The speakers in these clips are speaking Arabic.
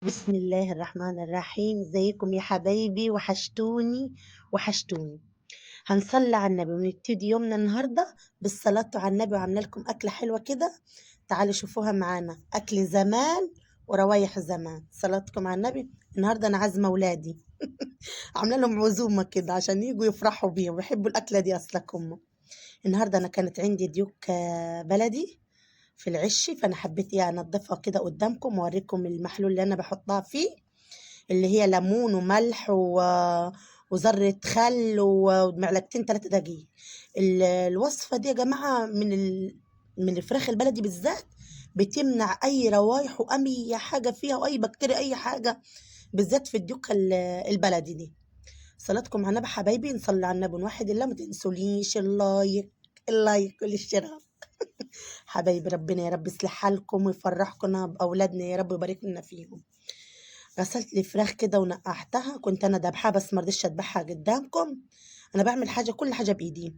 بسم الله الرحمن الرحيم. ازيكم يا حبايبي؟ وحشتوني وحشتوني. هنصلي على النبي ونبتدي يومنا النهارده بالصلاة على النبي، وعامله لكم أكلة حلوة كده. تعالوا شوفوها معانا، أكل زمان وروايح زمان. صلاتكم على النبي. النهارده أنا عازمة أولادي عامله لهم عزومة كده عشان يجوا يفرحوا بيهم، بيحبوا الأكلة دي أصلكم. النهارده أنا كانت عندي ديوك بلدي في العش، فأنا حبيت أنضفها كده قدامكم وأوريكم المحلول اللي أنا بحطها فيه، اللي هي ليمون وملح وذرة خل ومعلقتين 3 دقيق. الوصفة دي يا جماعة من الفراخ البلدي بالذات بتمنع أي روايح وأي حاجة فيها وأي بكتيريا أي حاجة، بالذات في الديوكة البلدي دي. صلاتكم على النبي حبايبي، نصلي على النبي ونوحد الله. ما تنسوليش اللايك والاشتراك حبايبي. ربنا يا رب يصلح حالكم ويفرحكم بأولادنا يا رب ويبارك لنا فيهم. غسلت لي فراخ كده ونقعتها، كنت انا دبحها بس ما رضيتش اذبحها قدامكم. انا بعمل كل حاجه بايدي.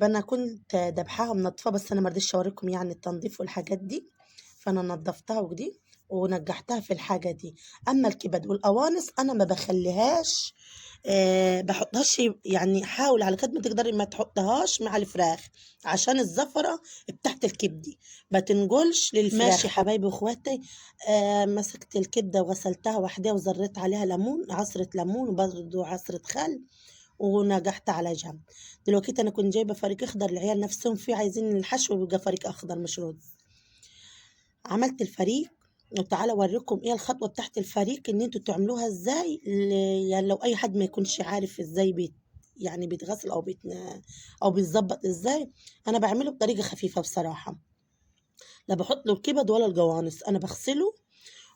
انا كنت دبحها ومنضفها، بس انا ما رضيتش اوريكم يعني التنظيف والحاجات دي. فانا نضفتها وكدي ونجحتها في الحاجه دي. اما الكبد والقوانص انا ما بخليهاش، بحطهاش. يعني حاول على قد ما تقدري ما تحطهاش مع الفراخ، عشان الزفرة بتاعت الكبدة ما تنقلش للفراخ. ماشي حبايبي واخواتي. مسكت الكبدة وغسلتها وحدها وزريت عليها ليمون، عصرة ليمون وبرضه عصرة خل، ونجحت على جنب. دلوقتي انا كنت جايبه فريق اخضر، العيال نفسهم فيه عايزين الحشو يبقى فريق اخضر مش رز. عملت الفريق، وتعالى اوريكم ايه الخطوه بتاعت الفريق ان انتوا تعملوها ازاي. يعني لو اي حد ما يكونش عارف ازاي يعني بيتغسل او بيتظبط ازاي. انا بعمله بطريقه خفيفه بصراحه. لا بحط له الكبد ولا الجوانص، انا بغسله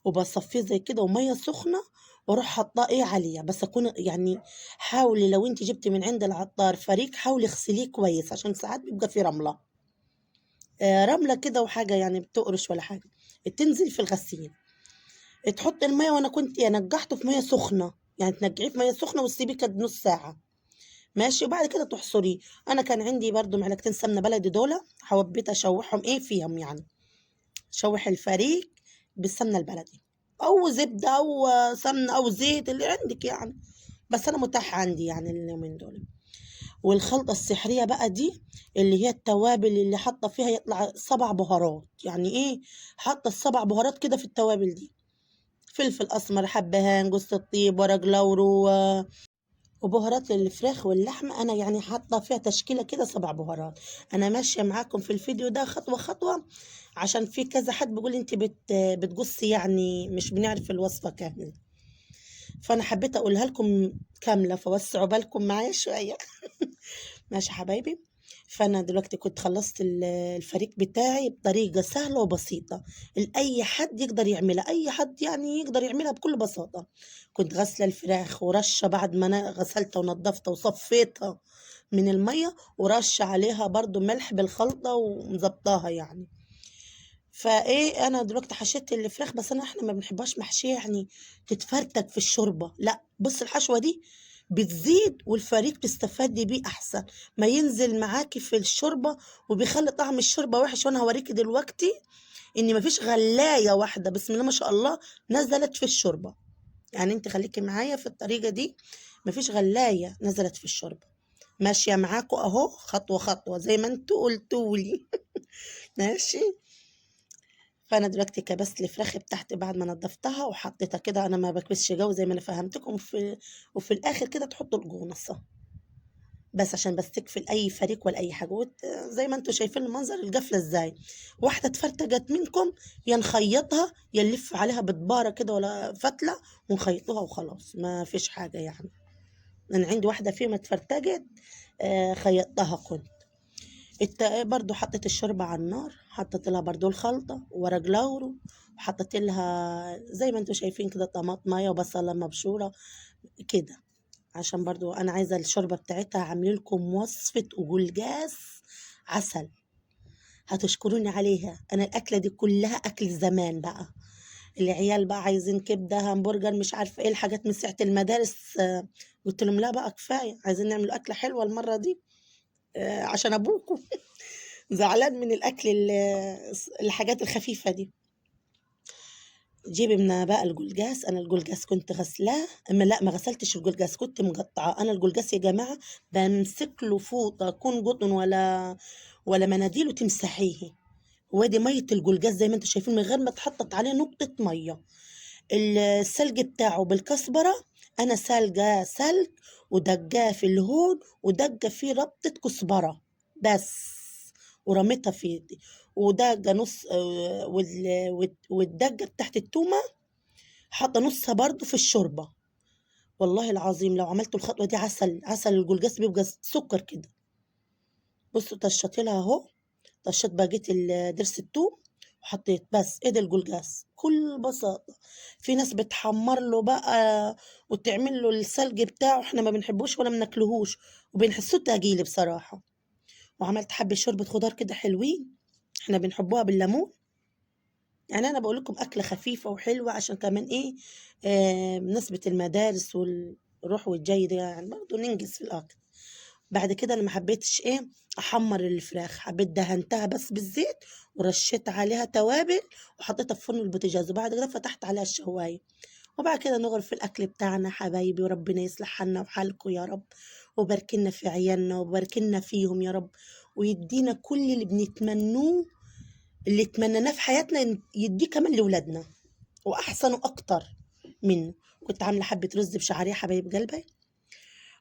وبصفيه زي كده وميه سخنه، واروح حاطاه عليه. بس اكون يعني حاولي لو انت جبتي من عند العطار فريق حاولي اغسليه كويس، عشان ساعات بيبقى فيه رمله. رمله كده وحاجه يعني بتقرش ولا حاجه، تنزل في الغسيل. تحط الميه، وانا كنت نجحته في ميه سخنه، يعني تنجعيه في ميه سخنه وتسيبيه كده نص ساعه. ماشي، وبعد كده تحصريه. انا كان عندي برضو معلقتين سمنه بلدي دول، حبيت اشوحهم فيهم يعني. شوح الفريك بالسمنه البلدي، او زبده او سمنه او زيت اللي عندك يعني، بس انا متاح عندي يعني اليومين دول. والخلطه السحريه بقى دي اللي هي التوابل اللي حاطه فيها، يطلع 7 بهارات. يعني حاطه ال7 بهارات كده في التوابل دي: فلفل اسمر، حبهان، جوز الطيب، ورق لورو، وبهارات للفراخ واللحمة. أنا يعني حاطة فيها تشكيلة كده 7 بهارات. أنا ماشية معاكم في الفيديو ده خطوة خطوة، عشان في كذا حد بيقول أنت بتقصي، يعني مش بنعرف الوصفة كاملة. فأنا حبيت أقولها لكم كاملة، فوسعوا بالكم معايا شوية ماشي حبايبي. فانا دلوقتي كنت خلصت الفريق بتاعي بطريقه سهله وبسيطه، اي حد يقدر يعملها، اي حد يعني يقدر يعملها بكل بساطه. كنت غسله الفراخ ورشه بعد ما انا غسلتها ونضفتها وصفيتها من الميه، ورشه عليها برضو ملح بالخلطه ومظبطاها يعني. انا دلوقتي حشيت الفراخ، بس احنا ما بنحبهاش محشيه يعني تتفرتك في الشوربه. لا بص، الحشوه دي بتزيد والفريق تستفادي بيه احسن ما ينزل معاكي في الشوربه، وبيخلي طعم الشوربه وحش. وانا هوريكي دلوقتي ان مفيش غلايه واحده بسم الله ما شاء الله نزلت في الشوربه. يعني انت خليكي معايا في الطريقه دي، مفيش غلايه نزلت في الشوربه. ماشيه معاكم اهو خطوه خطوه زي ما انتوا قلتولي ماشي. فانا دلوقتي كبست الفراخ بتاعتي بعد ما نضفتها وحطيتها كده. انا ما بكبسش جو زي ما انا فهمتكم. وفي الاخر كده تحطوا الجونصه، بس عشان بس تكفي اي فريق ولا اي حاجه. زي ما انتم شايفين المنظر القفله ازاي. واحده اتفرتجت منكم، يا نخيطها يا نلف عليها بطباره كده ولا فتله ونخيطوها وخلاص، ما فيش حاجه يعني. انا عندي واحده فيهم اتفرتجت، خيطتها كنت. برضو حطيت الشوربة على النار، حطيت لها برضو الخلطة ورق لورو، وحطيت لها زي ما انتم شايفين كده طماطمايه وبصلة مبشورة كده، عشان برضو انا عايزة الشوربة بتاعتها. عامله لكم وصفة وجلجاس عسل، هتشكروني عليها. انا الاكلة دي كلها اكل زمان بقى. العيال بقى عايزين كبدة، همبرجر، مش عارفة ايه الحاجات من ساعة المدارس. قلت لهم لا بقى كفاية، عايزين نعمل أكلة حلوة المرة دي، عشان أبوكم زعلان من الأكل الحاجات الخفيفة دي. جيبي من بقى الجلجاس. انا الجلجاس كنت غسلاه، اما لا ما غسلتش الجلجاس، كنت مقطعاه. انا الجلجاس يا جماعه بمسك له فوطه كون قطن ولا مناديل وتمسحيه. وادي ميه الجلجاس زي ما انتم شايفين من غير ما تحطط عليه نقطه ميه. السلج بتاعه بالكزبره، انا سالجاه سلج ودجاه في الهون ودجه فيه ربطه كزبره بس، ورميتها فيه. ودجه نص والدجه بتاعت التومه حاطه نصها برضو في الشوربه. والله العظيم لو عملتوا الخطوه دي، عسل الجلجاس بيبقى سكر كده. بصوا طشت لها اهو، طشت باجيت درس التوم وحطيت بس ايه ده الجلجاس بكل بساطه. في ناس بتحمر له بقى وتعمل له السلج بتاعه، احنا ما بنحبوش ولا بناكلهوش وبنحسه تقيل بصراحه. وعملت حبه شوربه خضار كده حلوين، احنا بنحبوها بالليمون. يعني انا بقول لكم اكله خفيفه وحلوه عشان كمان ايه، بمناسبه المدارس والروح والجاي ده، يعني برضه ننجز في الاكل. بعد كده انا ما حبيتش ايه احمر الفراخ، حبيت دهنتها بس بالزيت ورشيت عليها توابل وحطيتها في فرن البوتاجاز، وبعد كده فتحت عليها الشوايه. وبعد كده نغرف في الاكل بتاعنا حبايبي، وربنا يصلح حالنا وحالكم يا رب، وباركلنا في عيالنا وباركلنا فيهم يا رب، ويدينا كل اللي بنتمنوه، اللي اتمنيناه في حياتنا يديه كمان لولادنا واحسن واكتر منه. كنت عامله حبه رز بشعريه حبايب قلبي،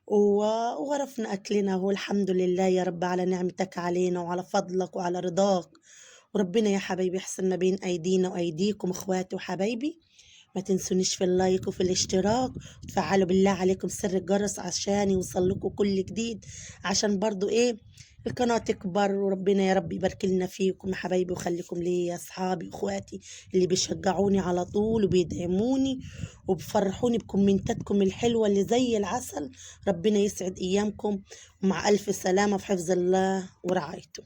وغرفنا أكلنا، هو الحمد لله يا رب على نعمتك علينا وعلى فضلك وعلى رضاك. وربنا يا حبايبي يحسن ما بين أيدينا وأيديكم إخواتي وحبايبي. ما تنسونيش في اللايك وفي الاشتراك، وتفعلوا بالله عليكم سر الجرس عشان يوصلكوا كل جديد، عشان برضو ايه القناة تكبر. وربنا يا رب يبارك لنا فيكم يا حبايبي، وخليكم لي يا اصحابي واخواتي اللي بيشجعوني على طول وبيدعموني وبفرحوني بكومنتاتكم الحلوة اللي زي العسل. ربنا يسعد ايامكم، ومع الف سلامة في حفظ الله ورعايته.